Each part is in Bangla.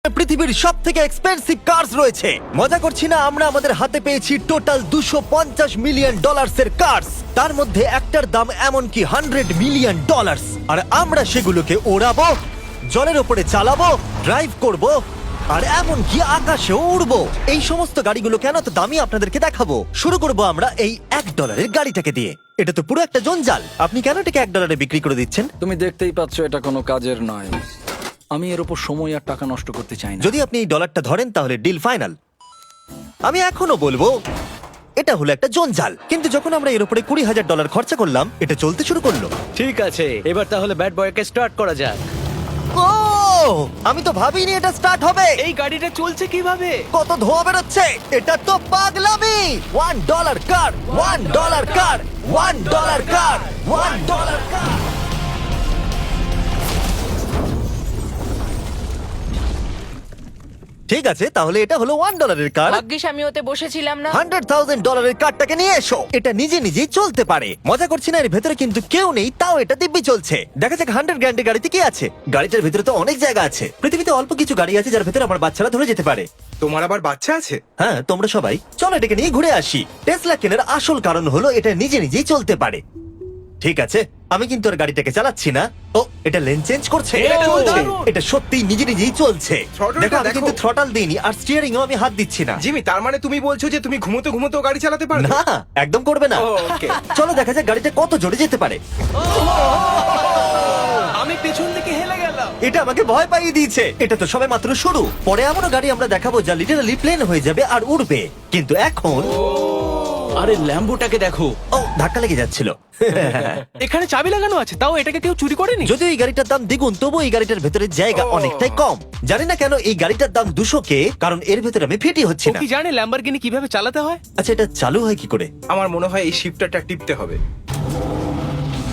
পৃথিবীর সব থেকে এক্সপেন্সিভ কার্স রয়েছে। মজা করছি না, আমরা আমাদের হাতে পেয়েছি টোটাল $250 মিলিয়ন এর কার্স। তার মধ্যে একটার দাম এমনকি $100 মিলিয়ন। আর আমরা সেগুলোকে ওড়াবো, জলের ওপরে চালাবো, ড্রাইভ করব, আর এমনকি আকাশেও উড়বো। এই সমস্ত গাড়িগুলো কেন তো দামি আপনাদেরকে দেখাবো। শুরু করব আমরা এই $1 গাড়িটাকে দিয়ে। এটা তো পুরো একটা জঞ্জাল। আপনি কেন এটাকে $1 বিক্রি করে দিচ্ছেন? তুমি দেখতেই পাচ্ছ এটা কোনো কাজের নয়। আমি এর উপর সময় আর টাকা নষ্ট করতে চাই না। যদি আপনি এই ডলারটা ধরেন তাহলে ডিল ফাইনাল। আমি এখনো বলবো এটা হলো একটা জঞ্জাল, কিন্তু যখন আমরা এর উপরে $20,000 খরচা করলাম, এটা চলতে শুরু করলো। ঠিক আছে, এবার তাহলে ব্যাড বয়কে স্টার্ট করা যাক। ও, আমি তো ভাবিনি এটা স্টার্ট হবে। এই গাড়িটা চলছে কিভাবে? কত ধোঁয়া বেরোচ্ছে, এটা তো পাগলামি। $1 কার, $1 কার, $1 কার, $1 কার। ঠিক আছে, তাহলে এটা হলো $1 কার। ভাগ্যিস আমি ওতে বসেছিলাম না। $100,000 কারটাকে নিয়ে এসো। এটা নিজে নিজেই চলতে পারে। মজা করছি না, এর ভেতরে কিন্তু কেউ নেই, তাও এটা দিব্যি চলছে। দেখা যাক 100 গ্র্যান্ডের গাড়িতে কি আছে। গাড়িটার ভেতরে তো অনেক জায়গা আছে। পৃথিবীতে অল্প কিছু গাড়ি আছে যার ভেতরে আমার বাচ্চারা ধরে যেতে পারে। তোমার আবার বাচ্চা আছে? হ্যাঁ, তোমরা সবাই চলো এটাকে নিয়ে ঘুরে আসি। টেসলা কেনার আসল কারণ হলো এটা নিজে নিজেই চলতে পারে। ঠিক আছে, আমি কিন্তু আর গাড়িটাকে চালাচ্ছি না। ও, এটা লেন চেঞ্জ করছে। এটা চলছে। এটা সত্যি নিজে নিজেই চলছে। Throttle-টা দেখো, আমি দেখো। কিন্তু থ্রটাল দিইনি, আর স্টিয়ারিংও আমি হাত দিচ্ছি না। জিমি, তার মানে তুমি বলছো যে তুমি ঘুমোতে ঘুমোতে গাড়ি চালাতে পারো? না, একদম করবে না। ও, okay. চলো দেখা যাক গাড়িটা কত জোরে যেতে পারে। আমি পেছন থেকে হেলে গেলাম। এটা আমাকে ভয় পাইয়ে দিয়েছে। এটা তো সবে মাত্র শুরু। পরে এমনও গাড়ি আমরা দেখাবো যা লিটারালি প্লেন হয়ে যাবে আর উড়বে। কিন্তু এখন আরে ল্যাম্বোটাকে দেখো, ও, ধাক্কা লেগে যাচ্ছিল। এখানে চাবি লাগানো আছে, তাও এটাকে কেউ চুরি করেনি। যদিও এই গাড়িটার দাম দ্বিগুণ, তবু এই গাড়িটার ভেতরে জায়গা ও। অনেকটাই কম। জানি না কেন এই গাড়িটার দাম 200K, কারণ এর ভেতরে আমি ফিটি হচ্ছে ও না। কি জানে ল্যাম্বরগিনি কিভাবে চালাতে হয়? আচ্ছা, এটা চালু হয় কি করে? আমার মনে হয় এই শিফটারটা টিপতে হবে।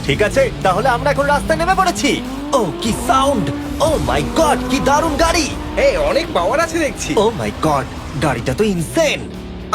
ঠিক আছে, তাহলে আমরা এখন রাস্তায় নেমে পড়েছি। ও, কি সাউন্ড! ও মাই গড, কি দারুণ গাড়ি! এই অনেক পাওয়ার আছে দেখছি। ও মাই গড, গাড়িটা তো ইনসেন।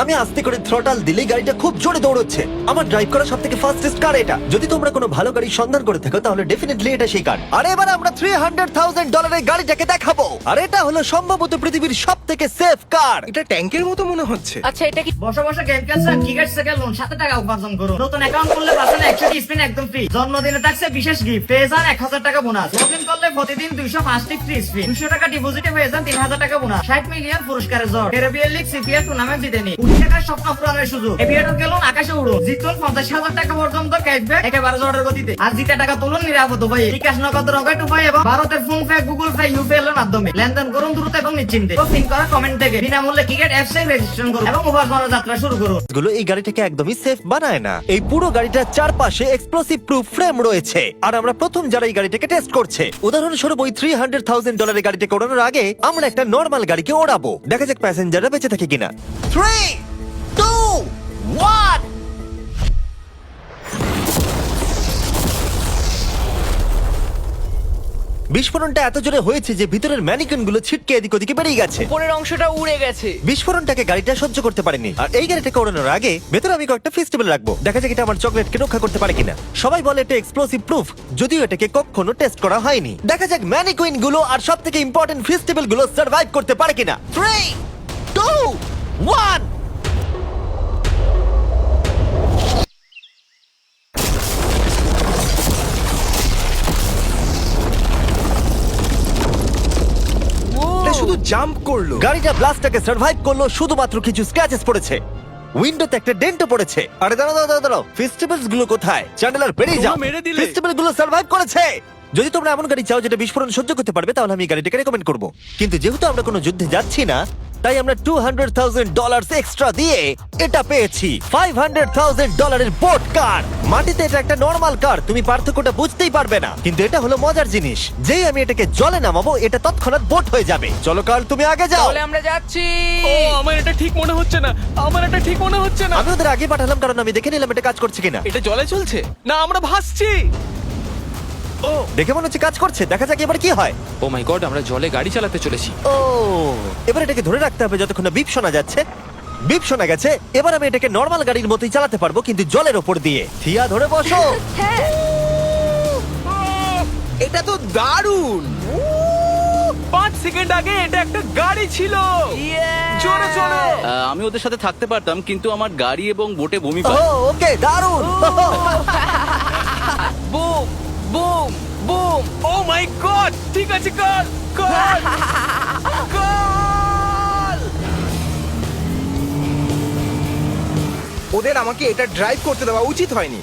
আমি আস্তে করে থ্রটাল দিলেই গাড়িটা খুব জোরে দৌড়চ্ছে। আমার ড্রাইভ করা সবথেকে ফাস্টেস্ট কার এটা। যদি তোমরা কোনো ভালো গাড়ি সন্ধান করে থাকো তাহলে ডেফিনেটলি এটা সেই কার। আর এবার আমরা $300,000 এর গাড়িটাকে দেখাবো। আর এটা হলো সম্ভবত পৃথিবীর সবথেকে সেফ কার। এটা ট্যাঙ্কের মতো মনে হচ্ছে। আচ্ছা, এটা কি বসে বসে গেম খেলছেন, ক্রিকেট থেকে লোন 7 টাকা উপার্জন করুন। নতুন অ্যাকাউন্ট খুললে পাচ্ছেন 100 স্পিন একদম ফ্রি। জন্মদিনে থাকছে বিশেষ গিফট, পেয়ে যান 1000 টাকা বোনাস। লগইন করলে প্রতিদিন 205টি ফ্রি স্পিন, 200 টাকা ডিপোজিটে পেয়ে যান 3000 টাকা বোনাস। 60 মিলিয়ন পুরস্কারের জয়। ক্যারিবিয়ান লিগ সিপিএল টুর্নামেন্ট জিতে নিন। 20 টাকার স্বপ্ন পূরণের সুযোগ। এভিয়েটর গেলুন, আকাশে উড়ুন, জিতুন 50,000 টাকা পর্যন্ত ক্যাশব্যাক একেবারে জটের গতিতে। আর জিতে টাকা তুলুন নিরাপদ উপায়ে। বিকাশ, নগদ, রকেট উপায় এবং ভারতের phone pay, Google pay, UPI এর মাধ্যমে লেনদেন করুন দ্রুত এবং নিশ্চিন্তে। পিন করা কমেন্ট থেকে বিনামূল্যে ক্রিকেট অ্যাপসে রেজিস্ট্রেশন করুন এবং উপার্জনের যাত্রা শুরু করুন। গুলো এই গাড়িটাকে একদমই সেফ বানায় না। এই পুরো গাড়িটার চারপাশে এক্সপ্লোসিভ প্রুফ ফ্রেম রয়েছে। আর আমরা প্রথম যারা এই গাড়িটাকে টেস্ট করছে, উদাহরণস্বরূপ ওই $300,000 গাড়িটাকে ওড়ানোর আগে আমরা একটা নর্মাল গাড়িকে ওড়াবো। দেখা যাক প্যাসেঞ্জাররা বেঁচে থাকে কিনা। 3, 2, 1। বিস্ফোরণটা এত জোরে হয়েছে যে ভিতরের ম্যানিকুইন গুলো ছিটকে এদিক ওদিকে বেরিয়ে গেছে। উপরের অংশটা উড়ে গেছে। বিস্ফোরণটাকে গাড়িটা সহ্য করতে পারেনি। আর এই গাড়িটাকে ওড়ানোর আগে ভেতরে আমি কয়েকটা ফেস্টিভ্যাল রাখবো। দেখা যাক এটা আমার চকলেটকে রক্ষা করতে পারে কিনা। সবাই বলে এটা এক্সপ্লোসিভ প্রুফ, যদিও এটাকে কখনো টেস্ট করা হয়নি। দেখা যাক ম্যানিকুইন গুলো আর সবথেকে ইম্পর্টেন্ট ফেস্টিভ্যাল গুলো সার্ভাইভ করতে পারে কিনা। 3, 2, 1। এটা শুধু জাম্প করলো। গাড়িটা ব্লাস্টটাকে সার্ভাইভ করলো, শুধুমাত্র কিছু স্ক্র্যাচেস পড়েছে। উইন্ডোতে একটা ডেন্টও পড়েছে। আরে দাঁড়াও, ফেস্টিভ্যালস গুলো কোথায়? চ্যান্ডেলার বেরিয়ে যাও। তোমরা মেরে দিলে। ফেস্টিভ্যাল গুলো সার্ভাইভ করেছে। যদি তোমরা এমন গাড়ি চাও যেটা বিস্ফোরণ সহ্য করতে পারবে, তাহলে আমি এই গাড়িটাকে রেকমেন্ড করব। কিন্তু যেহেতু আমরা কোনো যুদ্ধে যাচ্ছি না, তাই আমরা $200,000 এক্সট্রা দিয়ে এটা পেয়েছি। $500,000 এর বোট কার। মাটিতে এটা একটা নর্মাল কার, তুমি পার্থক্যটা বুঝতেই পারবে না। কিন্তু এটা হলো মজার জিনিস, যেই আমি এটাকে জলে নামাবো এটা তৎক্ষণাৎ বোট হয়ে যাবে। চলো কার, তুমি আগে যাও। তাহলে আমরা যাচ্ছি। ও, আমার এটা ঠিক মনে হচ্ছে না, আমার এটা ঠিক মনে হচ্ছে না। আমি ওদের আগে পাঠালাম কারণ আমি দেখে নিলাম এটা কাজ করছে কিনা। এটা জলে চলছে না, আমরা ভাসছি। ও, দেখে মনে হচ্ছে কাজ করছে। দেখা যাক এবার কি হয়। ও মাই গড, আমরা জলে গাড়ি চালাতে চলেছি। ও, এবার এটাকে ধরে রাখতে হবে যতক্ষণ না বিপ শোনা যাচ্ছে। বিপ শোনা গেছে। এবার আমি এটাকে নর্মাল গাড়ির মতোই চালাতে পারবো, কিন্তু জলের ওপর দিয়ে। থিয়া, ধরে বসো। হ্যাঁ, এটা তো দারুণ। 5 সেকেন্ড আগে এটা একটা গাড়ি ছিল। জোরে চলো। আমি ওদের সাথে থাকতে পারতাম, কিন্তু আমার গাড়ি এবং বোটে বমি ও পায়। ওকে দারুণ বুম বুম বুম। ও মাই গড, ঠিক আছে, কর কর কর। ওদের আমাকে এটা ড্রাইভ করতে দেওয়া উচিত হয়নি।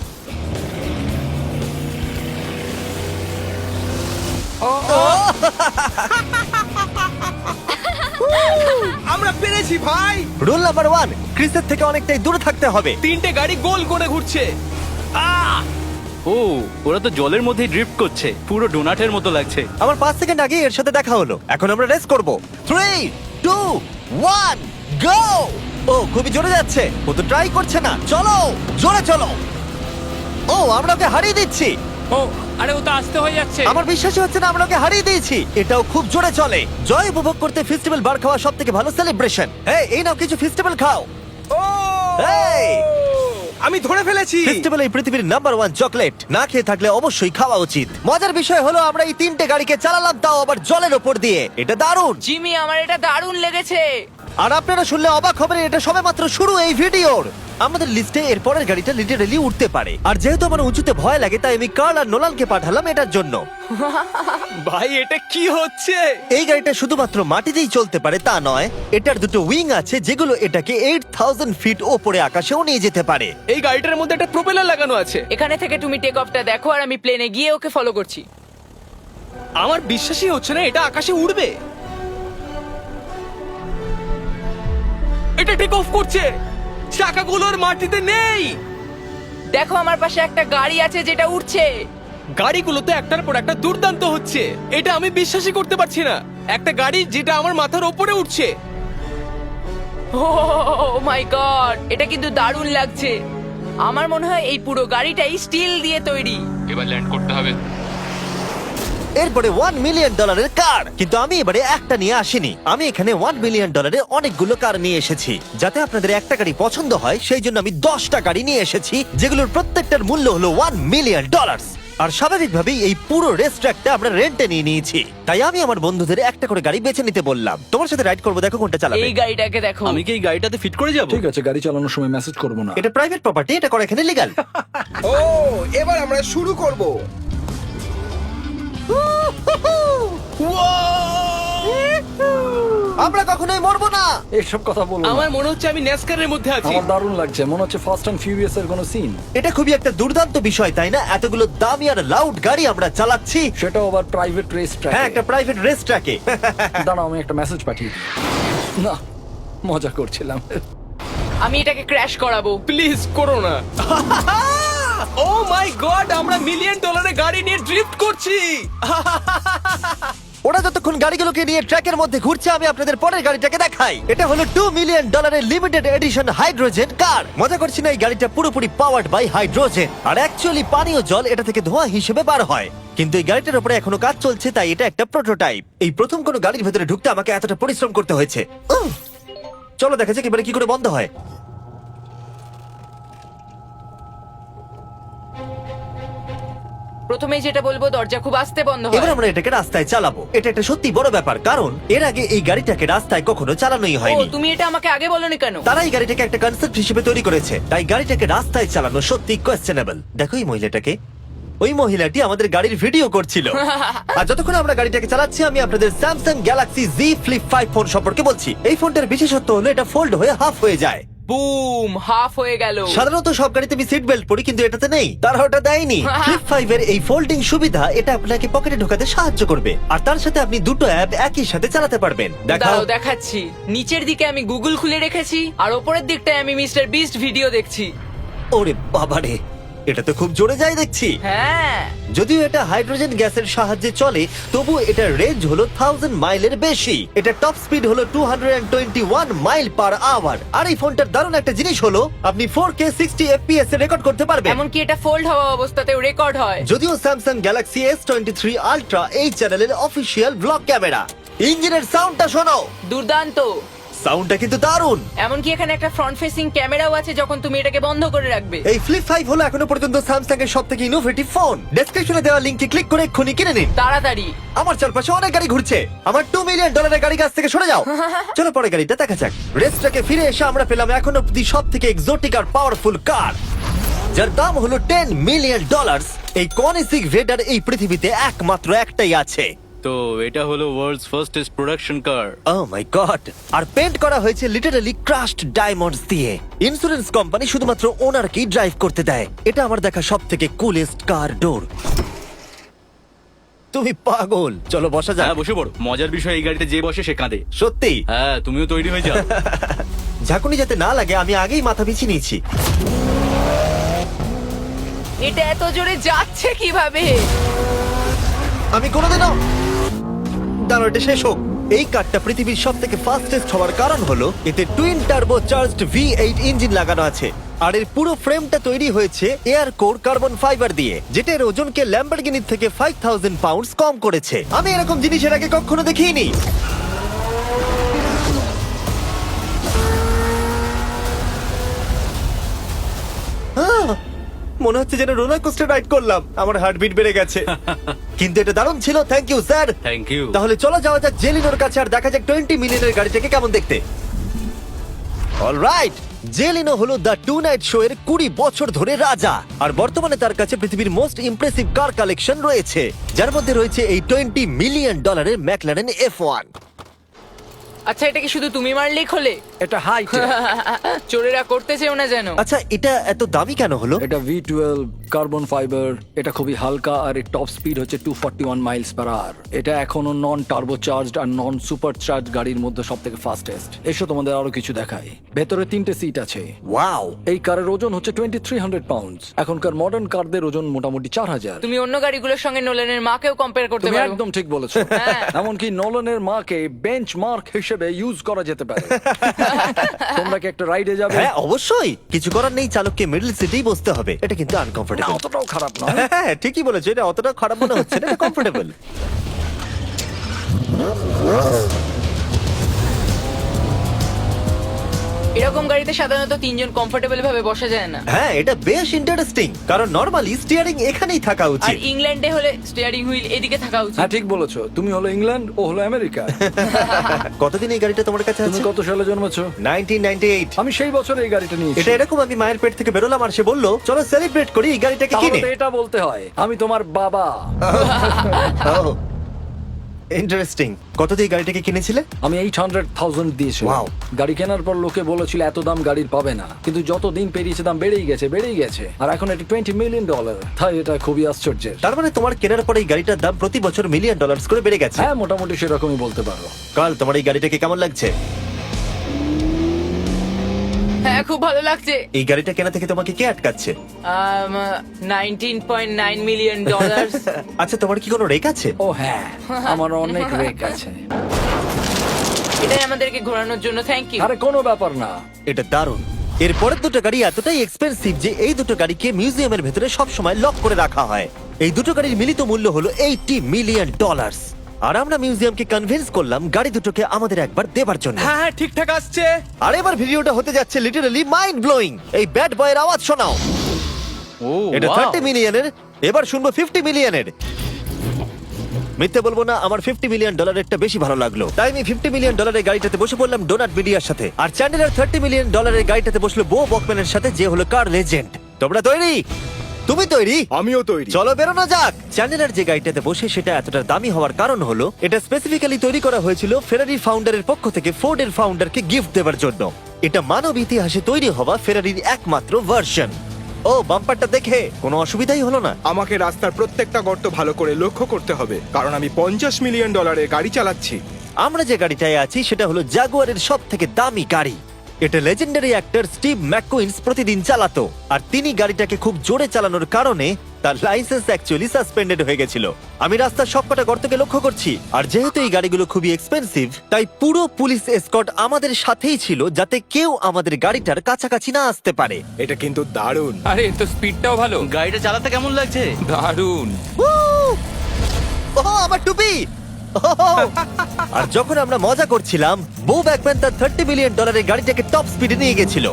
আমরা পেরেছি ভাই। রুল নাম্বার 1, ক্রিসের থেকে অনেকটাই দূরে থাকতে হবে। 3টে গাড়ি গোল করে ঘুরছে। ও, ওরা তো জলের মধ্যেই ড্রিফট করছে, পুরো ডোনাটের মতো লাগছে। আমার 5 সেকেন্ড আগে এর সাথে দেখা হলো। এখন আমরা রেস করব। 3 2 1 গো। ও খুবই জোরে যাচ্ছে, ও তো ট্রাই করছে না। চলো জোরে চলো। ও আমরা ওকে হারিয়ে দিচ্ছি। ও আরে ও তো আসতে হয়ে যাচ্ছে। আমার বিশ্বাসই হচ্ছে না আমরা ওকে হারিয়ে দিয়েছি। এটাও খুব জোরে চলে। জয় উপভোগ করতে ফেস্টিভ্যাল বার খাওয়া সব থেকে ভালো সেলিব্রেশন। এই নাও কিছু ফেস্টিভ্যাল খাও। ও এই আমি ধরে ফেলেছি। ফেস্টিভ্যাল এই পৃথিবীর নাম্বার 1 চকলেট। না খেয়ে থাকলে অবশ্যই খাওয়া উচিত। মজার বিষয় হলো আমরা এই 3টে গাড়িকে চালালাম, তাও আবার জলের ওপর দিয়ে। এটা দারুণ। জিমি, আমার এটা দারুণ লেগেছে। আর আপনারা শুনলে অবাক হবেন, এটা সবেমাত্র শুরু এই ভিডিওর। আমাদের লিস্টে এর পরের গাড়িটা লিটারালি উঠতে পারে। আর যেহেতু আমার উঁচুতে ভয় লাগে, তাই আমি কার্ল আর নোলানকে পাঠালাম এটার জন্য। ভাই এটা কি হচ্ছে? এই গাড়িটা শুধুমাত্র মাটিতেই চলতে পারে তা নয়, এটার দুটো উইং আছে যেগুলো এটাকে 8000 ফিট ওপরে আকাশেও নিয়ে যেতে পারে। এই গাড়িটার মধ্যে একটা প্রপেলার লাগানো আছে। এখানে থেকে তুমি টেক অফটা দেখো আর আমি প্লেনে গিয়ে ওকে ফলো করছি। আমার বিশ্বাসই হচ্ছে না এটা আকাশে উড়বে। এটা টেক অফ করছে, চাকাগুলোর মাটিতে নেই। দেখো আমার পাশে একটা গাড়ি আছে যেটা উঠছে। গাড়িগুলোতে একটার পর একটা দুর্দান্ত হচ্ছে। এটা আমি বিশ্বাসই করতে পারছি না, একটা গাড়ি যেটা আমার মাথার ওপরে উঠছে। ও মাই গড, এটা কিন্তু দারুণ লাগছে। আমার মনে হয় এই পুরো গাড়িটাই স্টিল দিয়ে তৈরি। এবার ল্যান্ড করতে হবে। এরপরে $1 মিলিয়ন কার। কিন্তু আমি এবারে একটা নিয়ে আসিনি, আমি এখানে $1 মিলিয়ন অনেকগুলো কার নিয়ে এসেছি। যাতে আপনাদের একটা গাড়ি পছন্দ হয় সেই জন্য আমি 10টা গাড়ি নিয়ে এসেছি, যেগুলোর প্রত্যেকটার মূল্য হলো $1 মিলিয়ন। আর স্বাভাবিকভাবেই এই পুরো রেস ট্র্যাকটা আমরা রেন্টে নিয়ে নিয়েছি। তাই আমি আমার বন্ধুদের একটা করে গাড়ি বেছে নিতে বললাম। তোমার সাথে রাইড করবো, দেখো কোনটা চালাবে। এই গাড়িটাকে দেখো। আমি কি এই গাড়িটাতে ফিট করে যাব? ঠিক আছে, গাড়ি চালানোর সময় মেসেজ করবো না। এটা প্রাইভেট প্রপার্টি, এটা করা এখানে লিগ্যাল। ও এবার আমরা শুরু করব। আমরা কখনোই মরবো না। এইসব কথা বলবো না। আমার মনে হচ্ছে আমি ন্যাসকারের মধ্যে আছি। আমার দারুণ লাগছে, মনে হচ্ছে ফাস্ট অ্যান্ড ফিউরিয়াস এর কোনো সিন। এটা খুবই একটা দুর্দান্ত বিষয়, তাই না? এতগুলো দামি আর লাউড গাড়ি আমরা চালাচ্ছি। সেটাও আবার প্রাইভেট রেস ট্র্যাক। হ্যাঁ, একটা প্রাইভেট রেস ট্র্যাকে। দাঁড়াও, আমি একটা মেসেজ পাঠিয়ে দিই। না, মজা করছিলাম। আমি এটাকে ক্র্যাশ করাবো। প্লিজ করো না। ও মাই গড, আমরা $1 মিলিয়ন গাড়ি নিয়ে ড্রিফট করছি। ওরা যতক্ষণ গাড়িগুলোকে নিয়ে ট্র্যাকের মধ্যে ঘুরছে, আমি আপনাদের পরের গাড়িটাকে দেখাই। এটা হলো $2 million limited edition hydrogen car. মজা করছি না, এই গাড়িটা পুরোপুরি পাওয়ার্ড বাই হাইড্রোজেন। আর অ্যাকচুয়ালি পানীয় জল এটা থেকে ধোঁয়া হিসেবে বার হয়। কিন্তু এই গাড়িটার উপরে এখনো কাজ চলছে, তাই এটা একটা প্রোটোটাইপ। এই প্রথম কোনো গাড়ির ভেতরে ঢুকতে আমাকে এতটা পরিশ্রম করতে হয়েছে। চলো দেখা যাক এবারে কি করে বন্ধ হয়। প্রথমেই যেটা বলবো, দরজা খুব আস্তে বন্ধ এবার হয়। আমরা এটাকে রাস্তায় চালাবো। এটা একটা সত্যি বড় ব্যাপার, কারণ এর আগে এই গাড়িটাকে রাস্তায় কখনো চালানোই ও, হয়নি। তুমি এটা আমাকে আগে বলনি কেন? তারা এই গাড়িটাকে একটা কনসেপ্ট হিসেবে তৈরি করেছে, তাই গাড়িটাকে রাস্তায় চালানো সত্যি কোয়েশ্চেনেবল। দেখো এই মহিলাটাকে, ওই মহিলাটি আমাদের গাড়ির ভিডিও করছিল। আর যতক্ষণ আমরা গাড়িটাকে চালাচ্ছি, আমি আপনাদের Samsung Galaxy Z Flip 5 phone সম্পর্কে বলছি। এই ফোনটার বিশেষত্ব হলো এটা ফোল্ড হয়ে হাফ হয়ে যায়। বুম, হাফ হয়ে গেল। সাধারণত সব গাড়িতে আমি সিট বেল্ট পরি, কিন্তু এটাতে নেই। তারা ওটা দেয়নি। ফ্লিপ 5 এর এই ফোল্ডিং সুবিধা, এটা আপনাকে পকেটে ঢোকাতে সাহায্য করবে। আর তার সাথে আপনি দুটো অ্যাপ একই সাথে চালাতে পারবেন। দেখাও। দাঁড়াও দেখাচ্ছি। নিচের দিকে আমি গুগল খুলে রেখেছি, আর ওপরের দিকটায় আমি মিস্টার বিস্ট ভিডিও দেখছি। ওরে বাবারে, এটা তো খুব জোরে যায় দেখছি। হ্যাঁ, যদিও এটা হাইড্রোজেন গ্যাসের সাহায্যে চলে, তবু এটার রেঞ্জ হলো 1000 মাইলের বেশি। এটা টপ স্পিড হলো 221 মাইল পার আওয়ার। আর এই ফোনটার দারুণ একটা জিনিস হলো, আপনি 4K 60 FPS এ রেকর্ড করতে পারবেন। এমনকি এটা ফোল্ড হওয়া অবস্থাতেও রেকর্ড হয়। যদিও স্যামসাং গ্যালাক্সি S23 আলট্রা এই চ্যানেলের অফিসিয়াল ব্লগ ক্যামেরা। ইঞ্জিনের সাউন্ডটা শোনো। দুর্দান্ত। সাউন্ডটা কিন্তু দারুণ। এমনকি এখানে একটা ফ্রন্ট ফেসিং ক্যামেরাও আছে যখন তুমি এটাকে বন্ধ করে রাখবে। এই ফ্লিপ 5 হলো এখনো পর্যন্ত স্যামসাং এর সবথেকে ইনোভেটিভ ফোন। ডেসক্রিপশনে দেওয়া লিংকে ক্লিক করে এক্ষুনি কিনে নিন। তাড়াতাড়ি। আমার চারপাশে অনেক গাড়ি ঘুরছে। আমার $2 মিলিয়ন গাড়ি কাছ থেকে সরে যাও। চলো পরে গাড়িটা দেখা যাক। রেসটাকে ফিরে এসে আমরা পেলাম এখন অব্দি সব থেকে এক্সোটিক আর পাওয়ারফুল কার, যার দাম হলো $10 মিলিয়ন। এই কনিসিক ভেডার এই পৃথিবীতে একমাত্র একটাই আছে। তো এটা হলো ওয়ার্ল্ডস ফার্স্টেস্ট প্রোডাকশন কার। ও মাই গড! আর পেন্ট করা হয়েছে লিটারালি ক্রাশড ডায়মন্ডস দিয়ে। ইন্স্যুরেন্স কোম্পানি শুধুমাত্র ওনারকেই ড্রাইভ করতে দেয়। এটা আমার দেখা সব থেকে কুলেস্ট কার ডোর। তুমি পাগল। চলো বসা যাক। হ্যাঁ বসে পড়ো। মজার বিষয় এই গাড়িতে যে বসে সে কাঁদে। সত্যি? হ্যাঁ তুমিও তৈরি হয়ে যাও। ঝাঁকুনি যাতে না লাগে আমি আগেই মাথা পিছিয়ে নিয়েছি। এটা এত জোরে যাচ্ছে কিভাবে? আমি কোনোদিনও দাঁড়ো, এটা শেষ হোক। এই কারটা পৃথিবীর সব থেকে ফাস্টেস্ট হওয়ার কারণ হলো এতে twin turbo charged V8 engine লাগানো আছে। আর এর পুরো ফ্রেমটা তৈরি হয়েছে এয়ার কোর কার্বন ফাইবার দিয়ে, যেটা এর ওজনকে ল্যাম্বরগিনির থেকে 5000 পাউন্ডস কম করেছে। আমি এরকম জিনিস এর আগে কখনো দেখিনি। মনে হচ্ছে যেন রোলার কোস্টার রাইড করলাম। আমার হার্টবিট বেড়ে গেছে। কিন্তু এটা দারুণ ছিল। Thank you sir. Thank you. তাহলে চলো যাওয়া যাক জেলিনোর কাছে আর দেখা যাক 20 মিলিয়নের গাড়িটাকে কেমন দেখতে। অলরাইট, জেলিনো হলো দ্য টু নাইট শো এর 20 বছর ধরে রাজা। আর বর্তমানে তার কাছে পৃথিবীর মোস্ট ইমপ্রেসিভ কার কালেকশন রয়েছে, যার মধ্যে রয়েছে এই $20 মিলিয়ন ম্যাকলারেন F1। আচ্ছা, এটা কি শুধু তুমি মারলেই খোলে? এটা হাইট। চোরেরা করতে চেও না যেন। আচ্ছা, এটা এত দামি কেন হলো? এটা V12 কার্বন ফাইবার। এটা খুবই হালকা আর এর টপ স্পিড হচ্ছে 241 মাইলস পার আওয়ার। এটা এখনো নন টার্বো চার্জড আর নন সুপার চার্জ গাড়ির মধ্যে সব থেকে ফাস্টেস্ট। এসো তোমাদের আরো কিছু দেখাই। ভেতরে 3টে সিট আছে। ওয়াও! এই কারের ওজন হচ্ছে 2300 পাউন্ডস। এখনকার মডার্ন কারদের ওজন মোটামুটি 4000। তুমি অন্য গাড়িগুলোর সঙ্গে নোলেনের মাকেও কম্পেয়ার করতে তুমি পারো। একদম ঠিক বলেছো। হ্যাঁ। এমনকি নোলানের মাকে বেঞ্চমার্ক হিসেবে ইউজ করা যেতে পারে। তোমরা কি একটা রাইডে যাবে? হ্যাঁ অবশ্যই। কিছু করার নেই, চালককে মিডল সিটেই বসতে হবে। এটা কিন্তু আনকমফোর্টেবল। না, অতটাও খারাপ না। হ্যাঁ ঠিকই বলেছো, এটা অতটা খারাপ মনে হচ্ছে না, এটা কমফোর্টেবল। এরকম গাড়িতে সাধারণত 3 জন কমফোর্টেবল ভাবে বসা যায় না। হ্যাঁ, এটা বেশ ইন্টারেস্টিং, কারণ নরমালি স্টিয়ারিং এখানেই থাকা আর উচিত। ইংল্যান্ডে হলে স্টিয়ারিং হুইল এদিকে থাকা উচিত। হ্যাঁ ঠিক বলেছো। তুমি হলো ইংল্যান্ড, ও হলো আমেরিকা। কতদিন এই গাড়িটা তোমার কাছে তুমি আছে? কত সালে জন্মেছো? 1998। আমি সেই বছর এই গাড়িটা নিয়েছি। এটা এরকম আমি মায়ের পেট থেকে বেরোলাম আর সে বললো চলো সেলিব্রেট করি এই গাড়িটাকে তাহলে কিনে। তো এটা বলতে হয় আমি তোমার বাবা। ইন্টারেস্টিং। কত দিয়ে গাড়িটাকে কিনেছিলে? আমি 800,000 দিয়েছিলাম। Wow. গাড়ি কেনার পর লোকে বলেছিল এত দাম গাড়ির পাবে না, কিন্তু যত দিন পেরিয়েছে দাম বেড়েই গেছে। আর এখন এটা $20 মিলিয়ন। তাই এটা খুবই আশ্চর্যের। তার মানে তোমার কেনার পরে এই গাড়িটার দাম প্রতি বছর $1 মিলিয়ন করে বেড়ে গেছে। হ্যাঁ মোটামুটি সেরকমই বলতে পারো। কাল তোমার এই গাড়িটাকে কেমন লাগছে? হ্যাঁ, খুব ভালো লাগছে। এই গাড়িটা কেনা থেকে তোমাকে কে আটকাচ্ছে? $19.9 মিলিয়ন। আচ্ছা, তোমার কি কোনো রেক আছে? ও হ্যাঁ, আমার অনেক রেক আছে। এটাই আমাদেরকে ঘোরানোর জন্য থ্যাংক ইউ। আরে কোনো ব্যাপার না। এটা দারুণ। এর পরের দুটো গাড়ি এতটাই এক্সপেন্সিভ যে এই দুটো গাড়িকে মিউজিয়ামের ভেতরে সব সময় লক করে রাখা হয়। এই দুটো গাড়ির মিলিত মূল্য হলো $80 মিলিয়ন। আর আমরা মিউজিয়ামকে কনভিন্স করলাম গাড়ি দুটোকে আমাদের একবার দেবার জন্য। হ্যাঁ হ্যাঁ, ঠিকঠাক আসছে। আর এবার ভিডিওটা হতে যাচ্ছে লিটারালি মাইন্ড ব্লোয়িং। এই ব্যাড বয়ের আওয়াজ শোনাও। ও এটা wow! 30 মিলিয়নের, এবার শুনবো 50 মিলিয়নের। মিথ্যে বলবো না, আমার $50 মিলিয়ন বেশি ভালো লাগলো। তাই আমি $50 মিলিয়ন গাড়িটাতে বসে পড়লাম ডোনাট মিডিয়ার সাথে। আর চ্যান্ডেলার $30 মিলিয়ন গাড়িটাতে বসলো বো বকম্যানের সাথে, যে হলো কার লেজেন্ড। তোমরা তৈরি? তুমি তৈরি? আমিও তৈরি। চলো বেরোনো যাক। চ্যান্ডেলার যে গাড়িটাতে বসে সেটা এতটা দামি হওয়ার কারণ হলো এটা স্পেসিফিক্যালি তৈরি করা হয়েছিল ফেরারি ফাউন্ডারের পক্ষ থেকে ফোর্ডের ফাউন্ডারকে গিফট দেওয়ার জন্য। এটা মানব ইতিহাসে তৈরি হওয়া ফেরারির একমাত্র ভার্সন। ও বাম্পারটা দেখে কোনো অসুবিধাই হলো না। আমাকে রাস্তার প্রত্যেকটা গর্ত ভালো করে লক্ষ্য করতে হবে, কারণ আমি $50 মিলিয়ন গাড়ি চালাচ্ছি। আমরা যে গাড়িটায় আছি সেটা হলো জাগুয়ারের সব থেকে দামি গাড়ি। এটা লেজেন্ডারি অ্যাক্টর স্টিভ ম্যাককুইন্স প্রতিদিন চালাতো। আর তিনি গাড়িটাকে খুব জোরে চালানোর কারণে তার লাইসেন্স অ্যাকচুয়ালি সাসপেন্ডেড হয়ে গেছিল। আমি রাস্তার সবকটা গর্তকে লক্ষ্য করছি। আর যেহেতু এই গাড়িগুলো খুবই এক্সপেন্সিভ, তাই পুরো পুলিশ এসকর্ট আমাদের সাথেই ছিল, যাতে কেউ আমাদের গাড়িটার কাছাকাছি না আসতে পারে। এটা কিন্তু দারুণ। আরে এর তো স্পিডটাও ভালো। গাড়িটা চালাতে কেমন লাগছে? দারুণ। ও আমার টুপি! আর যখন আমরা মজা করছিলাম, বো ব্যাকম্যান তার $30 মিলিয়ন গাড়িটাকে টপ স্পিডে নিয়ে গেছিল।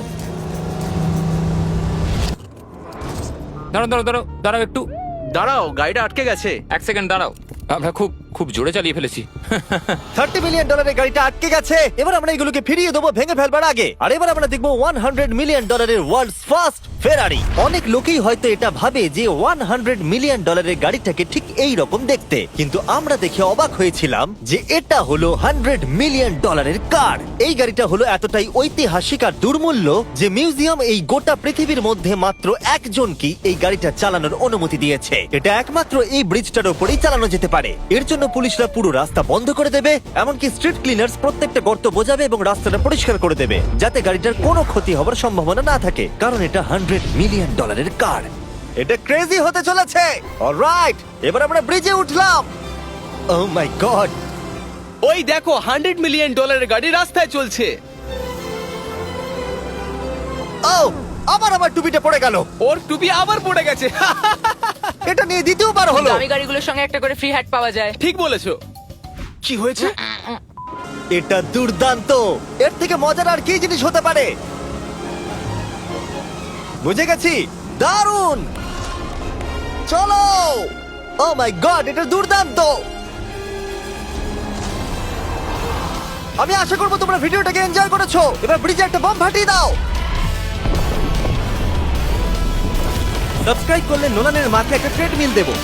দাঁড়াও দাঁড়াও দাঁড়াও দাঁড়াও একটু দাঁড়াও, গাড়িটা আটকে গেছে। এক সেকেন্ড দাঁড়াও। আমরা খুব খুব জোরে চালিয়ে ফেলেছি। $30 মিলিয়ন গাড়িটা আটকে গেছে। এবার আমরা এগুলোকে ফিরিয়ে দেবো ভেঙে ফেলবার আগে। আর এবার আমরা দেখবো $100 মিলিয়ন ওয়ার্ল্ডস ফার্স্ট ফেরারি। অনেক লোকেই হয়তো এটা ভাবে যে $100 মিলিয়ন গাড়িটাকে ঠিক এই রকম দেখতে, কিন্তু আমরা দেখে অবাক হয়েছিলাম যে এটা হলো $100 মিলিয়ন কার। এই গাড়িটা হলো এতটাই ঐতিহাসিক আর দুর্মূল্য যে মিউজিয়াম এই গোটা পৃথিবীর মধ্যে মাত্র একজনকেই এই গাড়িটা চালানোর অনুমতি দিয়েছে। এটা একমাত্র এই ব্রিজটার উপরেই চালানো যেতে পারে। এর জন্য পুলিশরা পুরো রাস্তা বন্ধ করে দেবে, এমনকি স্ট্রিট ক্লিনার্স প্রত্যেকটা গর্ত বোঝাবে এবং রাস্তাটা পরিষ্কার করে দেবে, যাতে গাড়িটার কোনো ক্ষতি হবার সম্ভাবনা না থাকে, কারণ এটা $100 মিলিয়ন কার। এটা ক্রেজি হতে চলেছে। অলরাইট, এবার আমরা ব্রিজে উঠলাম। ও মাই গড, ওই দেখো $100 মিলিয়ন গাড়ি রাস্তায় চলছে। ও আমার টুপিটা পড়ে গেল। ওর টুপি আবার পড়ে গেছে। এটা নিয়ে দ্বিতীয়বার হলো। দামি গাড়িগুলোর সঙ্গে একটা করে ফ্রি হ্যাট পাওয়া যায়। ঠিক বলেছো। কি হয়েছে? এটা দুর্দান্ত। এর থেকে মজার আর কি জিনিস হতে পারে? বুঝে গেছি, দারুণ। চলো। ও মাই গড, এটা দুর্দান্ত। আমি আশা করবো তোমরা ভিডিওটাকে এনজয় করেছো। এবার ব্রিজে একটা বম ফাটিয়ে দাও। সাবস্ক্রাইব করলে নোলানের মাকে একটা ট্রেডমিল দেবো।